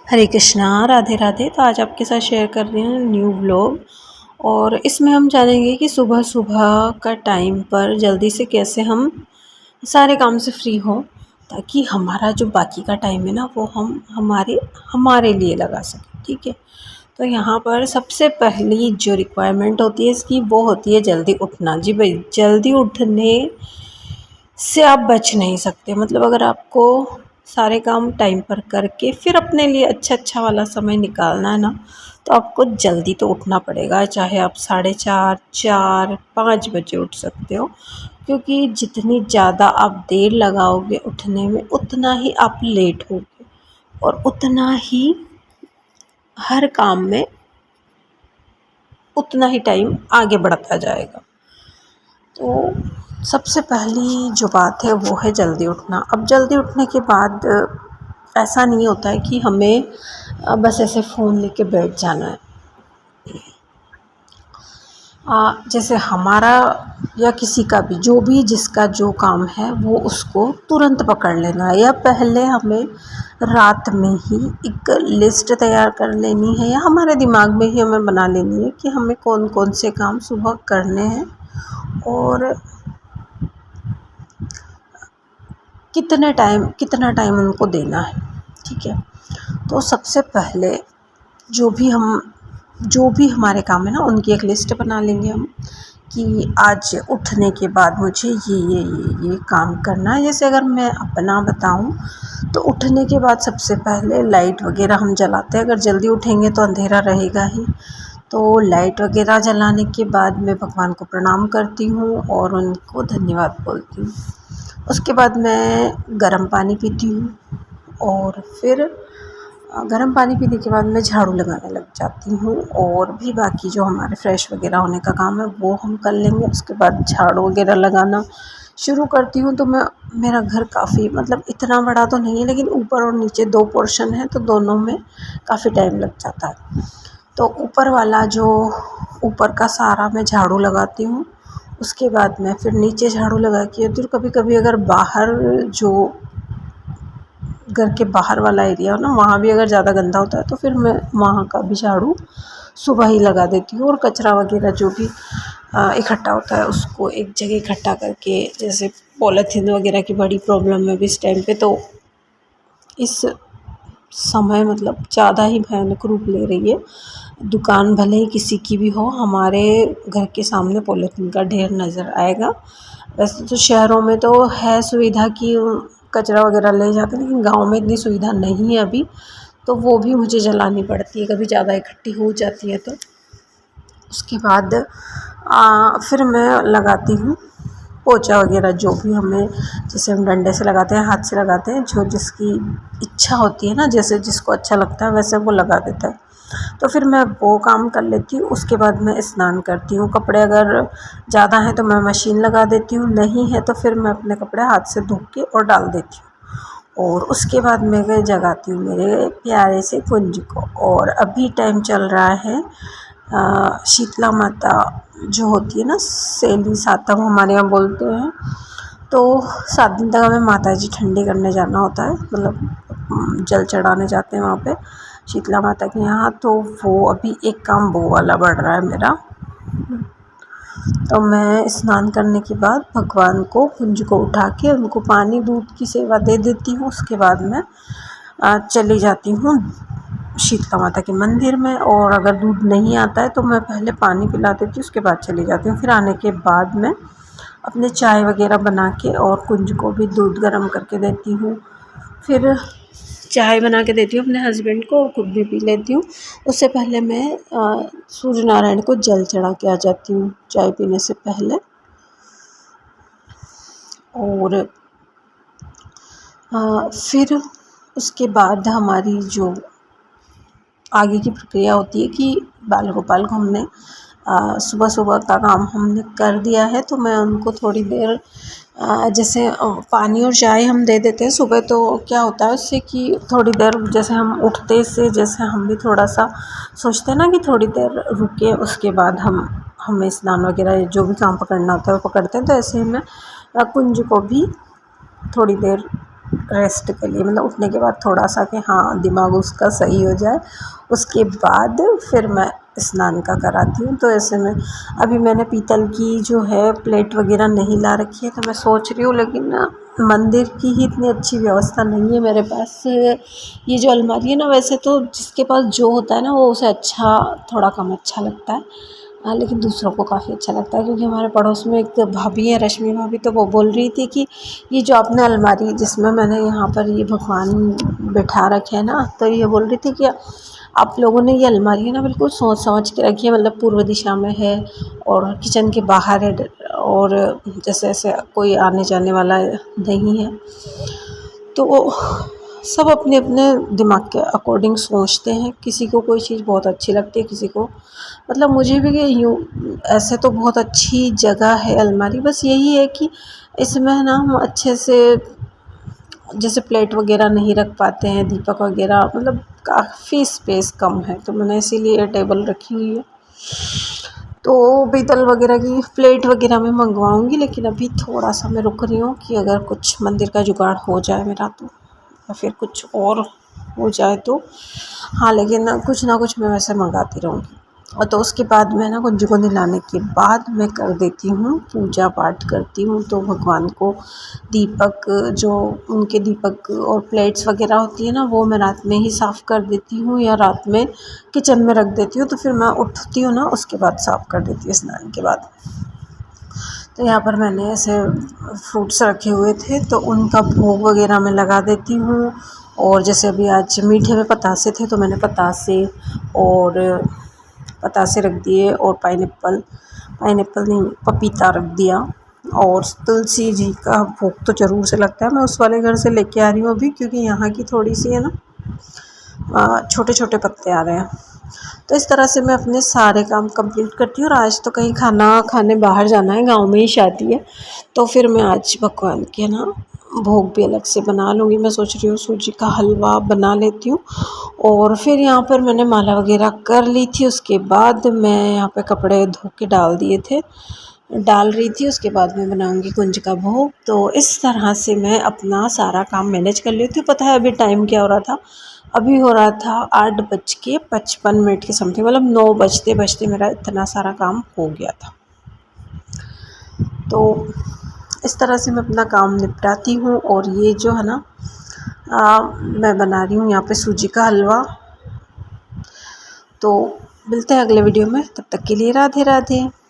हरे कृष्णा, राधे राधे। तो आज आपके साथ शेयर कर रही हूँ न्यू व्लॉग। और इसमें हम जानेंगे कि सुबह सुबह का टाइम पर जल्दी से कैसे हम सारे काम से फ्री हों, ताकि हमारा जो बाकी का टाइम है ना वो हम हमारे लिए लगा सकें। ठीक है। तो यहाँ पर सबसे पहली जो रिक्वायरमेंट होती है इसकी वो होती है जल्दी उठना। जी भाई, जल्दी उठने से आप बच नहीं सकते। मतलब अगर आपको सारे काम टाइम पर करके फिर अपने लिए अच्छा वाला समय निकालना है ना, तो आपको जल्दी तो उठना पड़ेगा। चाहे आप 4:30, 4, 5 बजे उठ सकते हो, क्योंकि जितनी ज़्यादा आप देर लगाओगे उठने में उतना ही आप लेट होगे और उतना ही हर काम में उतना ही टाइम आगे बढ़ता जाएगा। तो सबसे पहली जो बात है वो है जल्दी उठना। अब जल्दी उठने के बाद ऐसा नहीं होता है कि हमें बस ऐसे फ़ोन लेके बैठ जाना है। जैसे हमारा या किसी का भी जिसका जो काम है वो उसको तुरंत पकड़ लेना है, या पहले हमें रात में ही एक लिस्ट तैयार कर लेनी है, या हमारे दिमाग में ही हमें बना लेनी है कि हमें कौन कौन से काम सुबह करने हैं और कितना टाइम उनको देना है। ठीक है। तो सबसे पहले जो भी हमारे काम है ना उनकी एक लिस्ट बना लेंगे हम, कि आज उठने के बाद मुझे ये काम करना है। जैसे अगर मैं अपना बताऊं तो उठने के बाद सबसे पहले लाइट वगैरह हम जलाते हैं। अगर जल्दी उठेंगे तो अंधेरा रहेगा ही, तो लाइट वगैरह जलाने के बाद मैं भगवान को प्रणाम करती हूँ और उनको धन्यवाद बोलती हूँ। उसके बाद मैं गर्म पानी पीती हूँ और फिर गर्म पानी पीने के बाद मैं झाड़ू लगाने लग जाती हूँ, और भी बाकी जो हमारे फ्रेश वगैरह होने का काम है वो हम कर लेंगे। उसके बाद झाड़ू वगैरह लगाना शुरू करती हूँ। तो मेरा घर काफ़ी, मतलब इतना बड़ा तो नहीं है, लेकिन ऊपर और नीचे 2 पोर्शन है, तो दोनों में काफ़ी टाइम लग जाता है। तो ऊपर का सारा मैं झाड़ू लगाती हूँ। उसके बाद मैं फिर नीचे झाड़ू लगा के आती हूँ। कभी कभी अगर जो घर के बाहर वाला एरिया हो ना, वहाँ भी अगर ज़्यादा गंदा होता है तो फिर मैं वहाँ का भी झाड़ू सुबह ही लगा देती हूँ। और कचरा वगैरह जो भी इकट्ठा होता है उसको एक जगह इकट्ठा करके, जैसे पॉलीथीन वगैरह की बड़ी प्रॉब्लम है अभी इस टाइम पे, तो इस समय मतलब ज़्यादा ही भयानक रूप ले रही है। दुकान भले ही किसी की भी हो, हमारे घर के सामने पॉलीथीन का ढेर नज़र आएगा। वैसे तो शहरों में तो है सुविधा कि कचरा वगैरह ले जाते हैं, लेकिन गांव में इतनी सुविधा नहीं है अभी, तो वो भी मुझे जलानी पड़ती है कभी ज़्यादा इकट्ठी हो जाती है तो। उसके बाद फिर मैं लगाती हूँ पोछा वगैरह, जो भी हमें, जैसे हम डंडे से लगाते हैं, हाथ से लगाते हैं, जो जिसकी इच्छा होती है ना, जैसे जिसको अच्छा लगता है वैसे वो लगा देता है। तो फिर मैं वो काम कर लेती हूँ। उसके बाद मैं स्नान करती हूँ। कपड़े अगर ज़्यादा हैं तो मैं मशीन लगा देती हूँ, नहीं है तो फिर मैं अपने कपड़े हाथ से धो के और डाल देती हूँ। और उसके बाद मैं जगाती हूँ मेरे प्यारे से कुंज को। और अभी टाइम चल रहा है शीतला माता जो होती है ना, सेली सातम हमारे यहाँ बोलते हैं, तो 7 दिन तक हमें माता जी ठंडी करने जाना होता है। मतलब जल चढ़ाने जाते हैं वहाँ पे शीतला माता के यहाँ। तो वो अभी एक काम वो वाला बढ़ रहा है मेरा। तो मैं स्नान करने के बाद भगवान को, कुंज को उठा के उनको पानी दूध की सेवा दे देती हूँ। उसके बाद मैं चली जाती हूँ शीतला माता के मंदिर में। और अगर दूध नहीं आता है तो मैं पहले पानी पिला देती हूँ, उसके बाद चली जाती हूँ। फिर आने के बाद मैं अपने चाय वगैरह बना के और कुंज को भी दूध गर्म करके देती हूँ। फिर चाय बना के देती हूँ अपने हस्बैंड को और खुद भी पी लेती हूँ। उससे पहले मैं सूर्य नारायण को जल चढ़ा के आ जाती हूँ चाय पीने से पहले। और फिर उसके बाद हमारी जो आगे की प्रक्रिया होती है कि बाल गोपाल को हमने सुबह सुबह का काम हमने कर दिया है, तो मैं उनको थोड़ी देर जैसे पानी और चाय हम दे देते हैं सुबह। तो क्या होता है उससे कि थोड़ी देर, जैसे हम उठते से जैसे हम भी थोड़ा सा सोचते हैं ना कि थोड़ी देर रुके, उसके बाद हमें स्नान वगैरह जो भी काम पकड़ना होता है वो पकड़ते हैं। तो ऐसे ही मैं कुंज को भी थोड़ी देर रेस्ट के लिए, मतलब उठने के बाद थोड़ा सा कि हाँ दिमाग उसका सही हो जाए, उसके बाद फिर मैं स्नान का कराती हूँ। तो ऐसे में अभी मैंने पीतल की जो है प्लेट वगैरह नहीं ला रखी है, तो मैं सोच रही हूँ, लेकिन ना मंदिर की ही इतनी अच्छी व्यवस्था नहीं है मेरे पास। ये जो अलमारी है ना, वैसे तो जिसके पास जो होता है ना वो उसे अच्छा थोड़ा कम अच्छा लगता है, हाँ, लेकिन दूसरों को काफ़ी अच्छा लगता है। क्योंकि हमारे पड़ोस में एक भाभी है, रश्मि भाभी, तो वो बोल रही थी कि ये जो आपने अलमारी जिसमें मैंने यहाँ पर ये भगवान बिठा रखे हैं ना, तो ये बोल रही थी कि आप लोगों ने ये अलमारी है ना बिल्कुल सोच समझ के रखी है, मतलब पूर्व दिशा में है और किचन के बाहर है, और जैसे ऐसे कोई आने जाने वाला नहीं है। तो वो सब अपने अपने दिमाग के अकॉर्डिंग सोचते हैं, किसी को कोई चीज़ बहुत अच्छी लगती है, किसी को, मतलब मुझे भी ये यूँ ऐसे तो बहुत अच्छी जगह है अलमारी, बस यही है कि इसमें ना हम अच्छे से जैसे प्लेट वगैरह नहीं रख पाते हैं, दीपक वगैरह, मतलब काफ़ी स्पेस कम है, तो मैंने इसीलिए ये टेबल रखी हुई है। तो पीतल वगैरह की प्लेट वगैरह मैं मंगवाऊंगी, लेकिन अभी थोड़ा सा मैं रुक रही हूँ कि अगर कुछ मंदिर का जुगाड़ हो जाए मेरा तो, या फिर कुछ और हो जाए तो, हाँ, लेकिन कुछ ना कुछ मैं वैसे मंगाती रहूँगी। और तो उसके बाद मैं ना कुंजी को नहलाने के बाद मैं कर देती हूँ पूजा पाठ करती हूँ। तो भगवान को दीपक, जो उनके दीपक और प्लेट्स वगैरह होती है ना, वो मैं रात में ही साफ़ कर देती हूँ, या रात में किचन में रख देती हूँ, तो फिर मैं उठती हूँ ना उसके बाद साफ़ कर देती हूँ स्नान के बाद। तो यहाँ पर मैंने ऐसे फ्रूट्स रखे हुए थे, तो उनका भोग वगैरह मैं लगा देती हूँ। और जैसे अभी आज मीठे में पतासे थे, तो मैंने पतासे रख दिए, और पाइनएप्पल नहीं, पपीता रख दिया। और तुलसी जी का भोग तो ज़रूर से लगता है, मैं उस वाले घर से लेके आ रही हूँ अभी, क्योंकि यहाँ की थोड़ी सी है ना छोटे छोटे पत्ते आ रहे हैं। तो इस तरह से मैं अपने सारे काम कंप्लीट करती हूँ। और आज तो कहीं खाना खाने बाहर जाना है, गांव में ही शादी है, तो फिर मैं आज भगवान के ना भोग भी अलग से बना लूँगी। मैं सोच रही हूँ सूजी का हलवा बना लेती हूँ। और फिर यहाँ पर मैंने माला वगैरह कर ली थी, उसके बाद मैं यहाँ पे कपड़े धो के डाल रही थी, उसके बाद मैं बनाऊँगी कुंज का भोग। तो इस तरह से मैं अपना सारा काम मैनेज कर लेती हूँ। पता है अभी टाइम क्या हो रहा था? अभी हो रहा था 8:55 के समथिंग, मतलब 9 बजते बजते मेरा इतना सारा काम हो गया था। तो इस तरह से मैं अपना काम निपटाती हूँ। और ये जो है ना मैं बना रही हूँ यहाँ पे सूजी का हलवा। तो मिलते हैं अगले वीडियो में, तब तक के लिए राधे राधे।